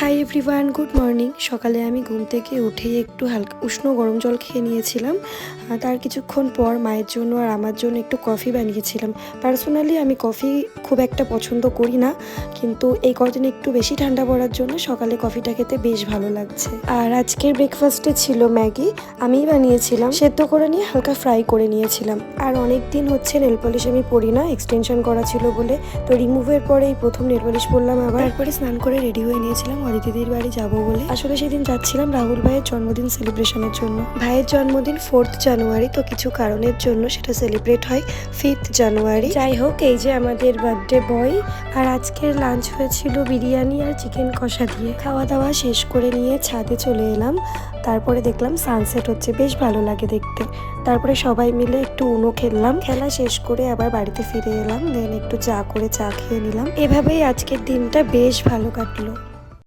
Hi everyone, good morning. সকালে আমি ঘুম থেকে উঠেই একটু হালকা উষ্ণ গরম জল খেয়ে নিয়েছিলাম। তার কিছুক্ষণ পর মায়ের জন্য আর আমার জন্য একটু কফি বানিয়েছিলাম। পার্সোনালি আমি কফি খুব একটা পছন্দ করি না, কিন্তু এই কদিন একটু বেশি ঠান্ডা পড়ার জন্য সকালে কফিটা খেতে বেশ ভালো লাগছে। আর আজকের ব্রেকফাস্টে ছিল ম্যাগি, আমিই বানিয়েছিলাম। সেদ্ধ করে নিয়ে হালকা ফ্রাই করে নিয়েছিলাম। আর অনেক দিন হচ্ছে নেল পলিশ আমি পরি না, এক্সটেনশন করা ছিল বলে, তো রিমুভের পরে এই প্রথম নেল পলিশ পরলাম। আবার তারপরে স্নান করে রেডি হয়ে নিয়েছিলাম অদিতিদির বাড়ি যাব বলে। আসলে সেদিন যাচ্ছিলাম রাহুল ভাইয়ের জন্মদিন সেলিব্রেশনের জন্য। ভাইয়ের জন্মদিন 4th জানুয়ারি, তো কিছু কারণের জন্য সেটা সেলিব্রেট হয় 5th জানুয়ারি। যাই হোক, এই যে আমাদের বার্থডে বয়। আর আজকের লাঞ্চ হয়েছিল বিরিয়ানি আর চিকেন কষা দিয়ে। খাওয়া দাওয়া শেষ করে নিয়ে ছাদে চলে এলাম। তারপরে দেখলাম সানসেট হচ্ছে, বেশ ভালো লাগে দেখতে। তারপরে সবাই মিলে একটু উনো খেললাম। খেলা শেষ করে আবার বাড়িতে ফিরে এলাম, দেন একটু চা করে চা খেয়ে নিলাম। এভাবেই আজকের দিনটা বেশ ভালো কাটলো।